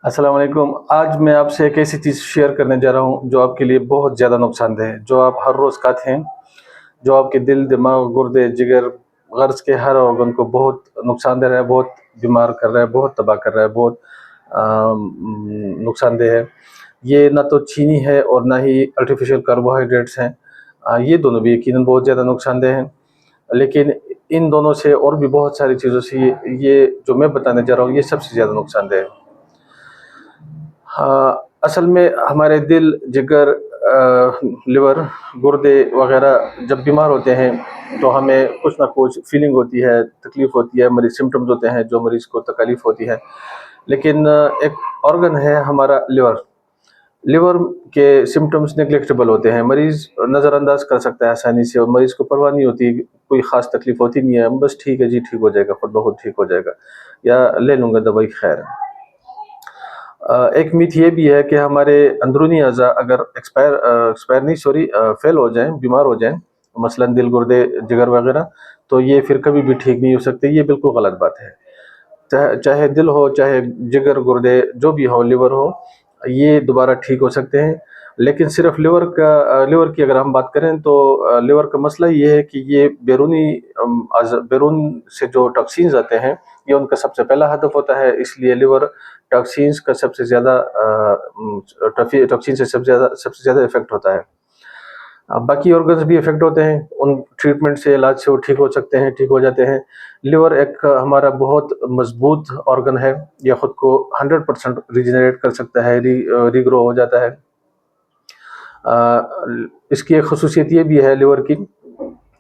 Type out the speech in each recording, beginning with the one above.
अस्सलाम वालेकुम। आज मैं आपसे एक ऐसी चीज़ शेयर करने जा रहा हूँ जो आपके लिए बहुत ज़्यादा नुकसानदेह है, जो आप हर रोज़ खाते हैं, जो आपके दिल, दिमाग, गुर्दे, जिगर, गर्ज के हर ऑर्गन को बहुत नुकसान दे रहा है, बहुत बीमार कर रहा है, बहुत तबाह कर रहा है, बहुत नुकसानदेह है। ये ना तो चीनी है और ना ही आर्टिफिशियल कार्बोहाइड्रेट्स हैं। ये दोनों भी यकीनन बहुत ज़्यादा नुकसानदेह हैं। लेकिन इन दोनों से और भी बहुत सारी चीज़ों से ये जो मैं बताने जा रहा हूँ, ये सबसे ज़्यादा नुकसानदेह है। हाँ, असल में हमारे दिल, जिगर, लिवर, गुर्दे वगैरह जब बीमार होते हैं तो हमें कुछ ना कुछ फीलिंग होती है, तकलीफ़ होती है, मरीज़ सिम्पटम्स होते हैं जो मरीज़ को तकलीफ़ होती है। लेकिन एक ऑर्गन है हमारा लिवर। लिवर के सिम्पटम्स नेग्लेक्टेबल होते हैं, मरीज़ नज़रअंदाज कर सकता है आसानी से और मरीज़ को परवाह नहीं होती, कोई ख़ास तकलीफ़ होती नहीं है, बस ठीक है जी, ठीक हो जाएगा, खुद ब खुद ठीक हो जाएगा या ले लूँगा दवाई खैर। एक मिथ ये भी है कि हमारे अंदरूनी अज़ा अगर एक्सपायर नहीं सॉरी फेल हो जाएँ, बीमार हो जाएँ, मसलन दिल, गुर्दे, जिगर वगैरह, तो ये फिर कभी भी ठीक नहीं हो सकते। ये बिल्कुल गलत बात है। चाहे चाहे दिल हो, चाहे जिगर, गुर्दे जो भी हो, लिवर हो, ये दोबारा ठीक हो सकते हैं। लेकिन सिर्फ लिवर की अगर हम बात करें तो लिवर का मसला ये है कि ये बैरून से जो टॉक्सिन्स आते हैं, ये उनका सबसे पहला हदफ होता है। इसलिए लिवर टॉक्सिन्स का सबसे ज़्यादा टॉक्सिन से सबसे ज़्यादा इफेक्ट होता है। बाकी ऑर्गन्स भी इफेक्ट होते हैं, उन ट्रीटमेंट से, इलाज से वो ठीक हो सकते हैं, ठीक हो जाते हैं। लिवर एक हमारा बहुत मजबूत ऑर्गन है, यह ख़ुद को 100% रिजनरेट कर सकता है, रीग्रो हो जाता है। इसकी एक खसूसियत ये भी है लिवर की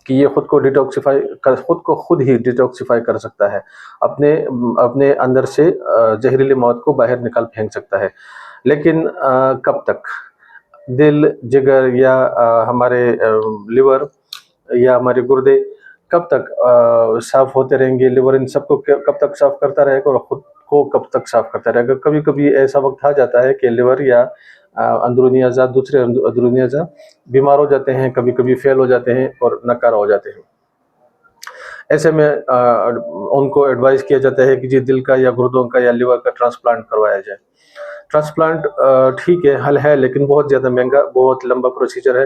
कि ये खुद को खुद ही डिटॉक्सिफाई कर सकता है, अपने अपने अंदर से जहरीले मौत को बाहर निकाल फेंक सकता है। लेकिन कब तक? दिल, जिगर या हमारे लिवर या हमारे गुर्दे कब तक साफ़ होते रहेंगे? लिवर इन सबको कब तक साफ़ करता रहेगा और ख़ुद को कब तक साफ़ करता रहेगा? कभी-कभी ऐसा वक़्त आ जाता है कि लिवर या अंदरूनी अज़ा, दूसरे अंदरूनी अज़ा बीमार हो जाते हैं, कभी-कभी फ़ेल हो जाते हैं और नाकारा हो जाते हैं। ऐसे में उनको एडवाइस किया जाता है कि जी दिल का या गुर्दों का या लिवर का ट्रांसप्लांट करवाया जाए। ट्रांसप्लांट ठीक है, हल है, लेकिन बहुत ज़्यादा महंगा, बहुत लंबा प्रोसीजर है।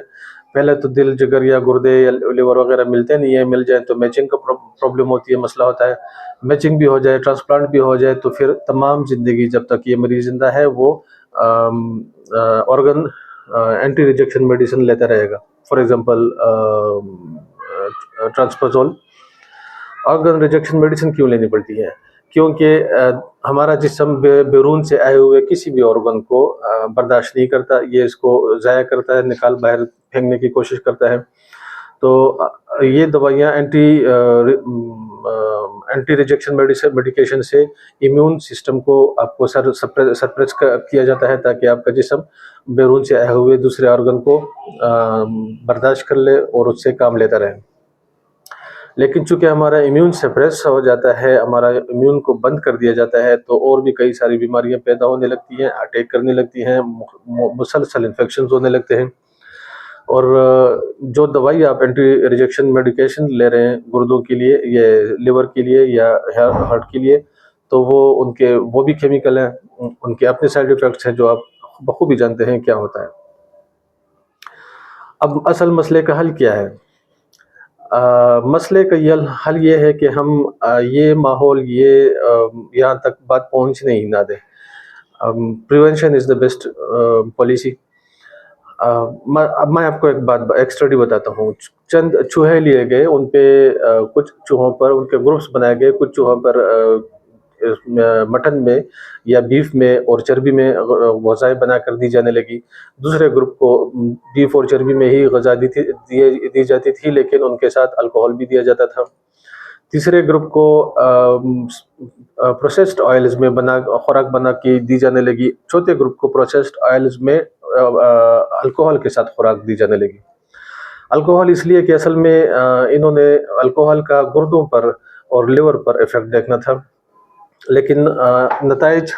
पहले तो दिल, जिगर या गुर्दे या लिवर वगैरह मिलते नहीं है, मिल जाए तो मैचिंग का प्रॉब्लम होती है, मसला होता है। मैचिंग भी हो जाए, ट्रांसप्लांट भी हो जाए तो फिर तमाम ज़िंदगी जब तक ये मरीज़ ज़िंदा है वो ऑर्गन एंटी रिजेक्शन मेडिसिन लेता रहेगा। For example transposol. Organ rejection medicine क्यों लेनी पड़ती है? क्योंकि हमारा जिस्म बैरून से आए हुए किसी भी ऑर्गन को बर्दाश्त नहीं करता, ये इसको ज़ाया करता है, बाहर फेंकने की कोशिश करता है। तो ये दवाइयाँ एंटी रिजेक्शन मेडिकेशन से इम्यून सिस्टम को आपको सप्रेस किया जाता है, ताकि आपका जिस्म बैरून से आए हुए दूसरे ऑर्गन को बर्दाश्त कर ले और उससे काम लेता रहे। लेकिन चूँकि हमारा इम्यून सप्रेस हो जाता है, हमारा इम्यून को बंद कर दिया जाता है, तो और भी कई सारी बीमारियाँ पैदा होने लगती हैं, अटैक करने लगती हैं, मुसलसल इन्फेक्शंस होने लगते हैं। और जो दवाई आप एंटी रिजेक्शन मेडिकेशन ले रहे हैं गुर्दों के लिए, ये लिवर के लिए या हार्ट के लिए, तो वो भी केमिकल हैं, उनके अपने साइड इफ़ेक्ट्स हैं जो आप बखूबी जानते हैं क्या होता है। अब असल मसले का हल क्या है? मसले का हल ये है कि हम ये माहौल यहाँ तक बात पहुँचने ही ना दें। Prevention is the best policy. अब मैं आपको एक स्टडी बताता हूँ। चंद चूहे लिए गए, उन पे कुछ चूहों पर उनके ग्रुप्स बनाए गए, कुछ चूहों पर मटन में या बीफ में और चर्बी में ग़िज़ाएँ बनाकर दी जाने लगी। दूसरे ग्रुप को बीफ और चर्बी में ही ग़िज़ा दी जाती थी, लेकिन उनके साथ अल्कोहल भी दिया जाता था। तीसरे ग्रुप को प्रोसेस्ड ऑयल्स में खुराक बना के दी जाने लगी। चौथे ग्रुप को प्रोसेस्ड ऑयल्स में अल्कोहल के साथ खुराक दी जाने लगी। अल्कोहल इसलिए कि असल में इन्होंने अल्कोहल का गुर्दों पर और लिवर पर इफ़ेक्ट देखना था, लेकिन नताइज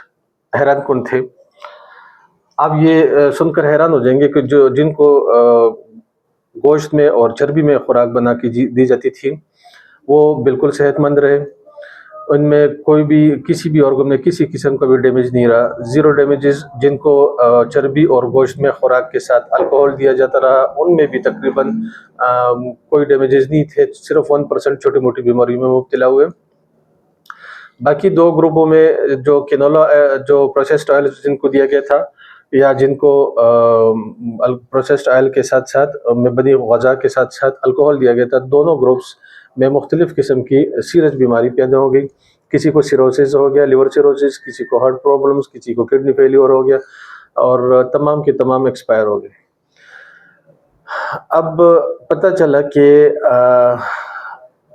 हैरानकुन थे। आप ये सुनकर हैरान हो जाएंगे कि जिनको गोश्त में और चर्बी में खुराक बना के दी जाती थी, वो बिल्कुल सेहतमंद रहे। उनमें कोई भी किसी भी ऑर्गन में किसी किस्म का भी डैमेज नहीं रहा, ज़ीरो डैमेजेस। जिनको चर्बी और गोश्त में खुराक के साथ अल्कोहल दिया जाता रहा, उनमें भी तकरीबन कोई डैमेजेस नहीं थे, सिर्फ 1% छोटी मोटी बीमारी में मुब्तला हुए। बाकी 2 ग्रुपों में जो कैनोला जो प्रोसेस्ड ऑयल जिनको दिया गया था, या जिनको प्रोसेस्ड ऑयल के साथ साथ में बनी ग़ज़ा के साथ साथ अल्कोहल दिया गया था, दोनों ग्रुप्स में मुख्तलिफ़ किस्म की सीरियस बीमारी पैदा हो गई। किसी को सिरोसिस हो गया, लिवर सिरोसिस, किसी को हार्ट प्रॉब्लम्स, किसी को किडनी फेलियर हो गया, और तमाम के तमाम एक्सपायर हो गए। अब पता चला कि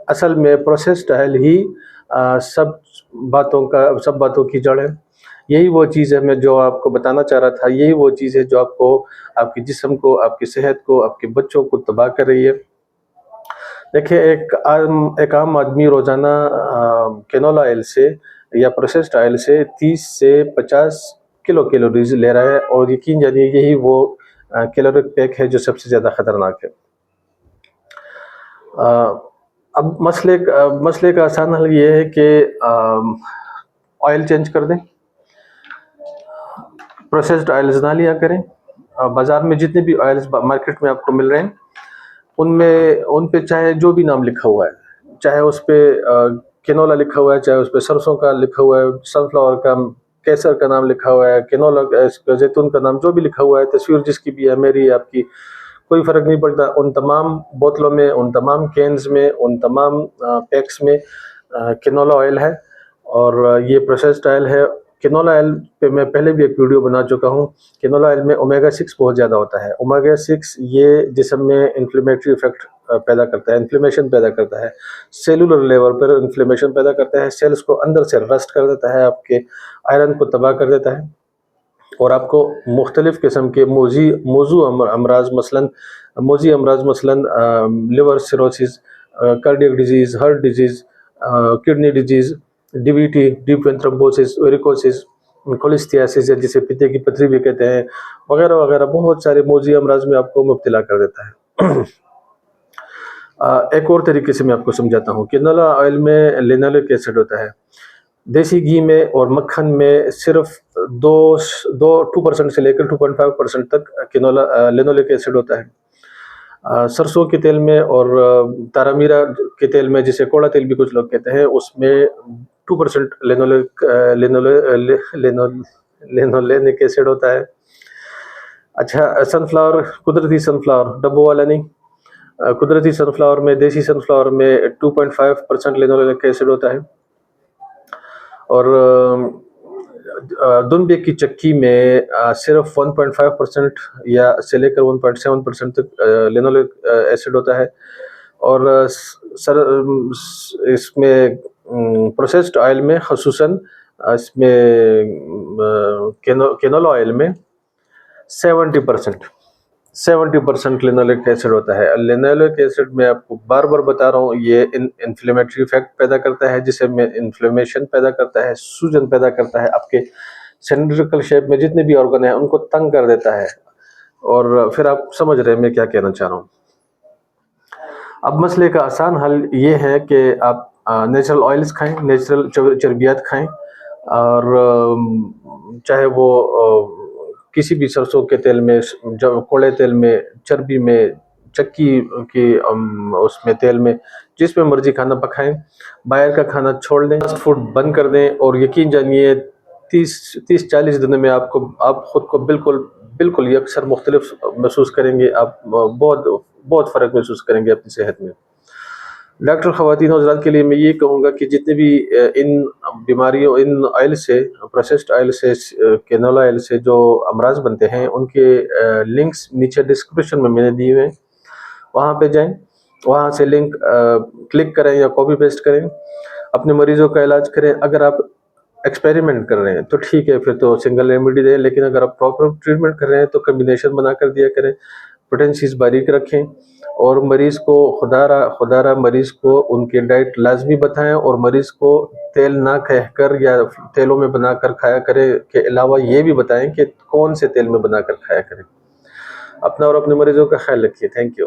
असल में प्रोसेस्ड ऑयल ही सब बातों की जड़ है। यही वो चीज़ है मैं जो आपको बताना चाह रहा था, यही वो चीज़ है जो आपको, आपके जिस्म को, आपकी सेहत को, आपके बच्चों को तबाह कर रही है। देखिए, एक आम आदमी रोज़ाना कैनोला ऑयल से या प्रोसेस्ड ऑयल से 30 से 50 किलो कैलोरीज ले रहा है, और यकीन जानिए यही वो कैलोरिक पैक है जो सबसे ज़्यादा ख़तरनाक है। अब मसले का आसान हल ये है कि ऑयल चेंज कर दें, प्रोसेस्ड ऑयल्स ना लिया करें। बाज़ार में जितने भी ऑयल्स मार्केट में आपको मिल रहे हैं, उन पे चाहे जो भी नाम लिखा हुआ है, चाहे उस पे कैनोला लिखा हुआ है, चाहे उस पे सरसों का लिखा हुआ है, सनफ्लावर का, केसर का नाम लिखा हुआ है, कैनोला जैतून का नाम जो भी लिखा हुआ है, तस्वीर जिसकी भी है, मेरी आपकी, कोई फ़र्क नहीं पड़ता। उन तमाम बोतलों में, उन तमाम कैन्स में, उन तमाम पैक्स में कैनोला ऑयल है, और ये प्रोसेस्ड ऑयल है। कैनोला ऑयल पे मैं पहले भी एक वीडियो बना चुका हूँ। कैनोला ऑयल में ओमेगा 6 बहुत ज़्यादा होता है। ओमेगा 6 ये जिस्म में इन्फ्लेमेटरी इफेक्ट पैदा करता है, इन्फ्लेमेशन पैदा करता है, सेलुलर लेवल पर इन्फ्लेमेशन पैदा करता है, सेल्स को अंदर से रस्ट कर देता है, आपके आयरन को तबाह कर देता है, और आपको मुख्तलिफ़ किस्म के मौजू अमराज मसलन liver cirrhosis, cardiac disease, heart disease, kidney disease, DVT, deep vein thrombosis, varicosis, cholelithiasis, या जिसे पित्ते की पथरी भी कहते हैं, वगैरह वगैरह बहुत सारे मौजी अमराज में आपको मुब्तला कर देता है। एक और तरीके से मैं आपको समझाता हूँ। कैनोला ऑयल में लिनोलिक एसिड होता है। देसी घी में और मक्खन में सिर्फ 2% से लेकर 2.5% तक लिनोलिक एसिड होता है। सरसों के तेल में और तारामीरा के तेल में, जिसे कोड़ा तेल भी कुछ लोग कहते हैं, उसमें 2% लिनोलेनिक एसिड होता है। अच्छा, सनफ्लावर, कुदरती सनफ्लावर, डब्बों वाला नहीं, कुदरती सनफ्लावर में, देसी सनफ्लावर में 2.5% लिनोलेनिक एसिड होता है। और दुम्बे की चक्की में सिर्फ 1.5% या से लेकर 1.7% तक लिनोलिक एसिड होता है। और इसमें प्रोसेस्ड ऑयल में, ख़ुसूसन इसमें कैनोला ऑयल में 70% लिनोलिक एसिड होता है। लिनोलिक एसिड मैं आपको बार बार बता रहा हूँ, ये इन्फ्लेमेटरी इफेक्ट पैदा करता है, जिसे में इन्फ्लेमेशन पैदा करता है, सूजन पैदा करता है, आपके सिलिंड्रिकल शेप में जितने भी ऑर्गन है उनको तंग कर देता है। और फिर आप समझ रहे हैं मैं क्या कहना चाह रहा हूँ। अब मसले का आसान हल ये है कि आप नेचुरल ऑयल्स खाएं, नेचुरल चर्बियात खाएं, और चाहे वो किसी भी सरसों के तेल में, जब कोड़े तेल में, चर्बी में, चक्की की उसमें तेल में, जिसमें मर्जी खाना पकाएं। बाहर का खाना छोड़ दें, फास्ट फूड बंद कर दें, और यकीन जानिए 30-40 दिनों में आप खुद को बिल्कुल यकसर मुख्तलिफ महसूस करेंगे। आप बहुत फ़र्क महसूस करेंगे अपनी सेहत में। डॉक्टर ख़वातीन और हज़रात के लिए मैं ये कहूँगा कि जितने भी इन बीमारियों, इन ऑयल से, प्रोसेस्ड ऑयल से, कैनोला ऑयल से जो अमराज बनते हैं, उनके लिंक्स नीचे डिस्क्रिप्शन में मैंने दिए हुए हैं, वहाँ पे जाएं, वहाँ से लिंक क्लिक करें या कॉपी पेस्ट करें, अपने मरीज़ों का इलाज करें। अगर आप एक्सपेरिमेंट कर रहे हैं तो ठीक है, फिर तो सिंगल रेमेडी दें, लेकिन अगर आप प्रॉपर ट्रीटमेंट कर रहे हैं तो कम्बिनेशन बना कर दिया करें। पोटेंसीज बारीक रखें, और मरीज़ को खुदारा मरीज़ को उनकी डाइट लाजमी बताएं, और मरीज़ को तेल ना कहकर या तेलों में बनाकर खाया करें के अलावा ये भी बताएं कि कौन से तेल में बनाकर खाया करें। अपना और अपने मरीज़ों का ख्याल रखिए। Thank you.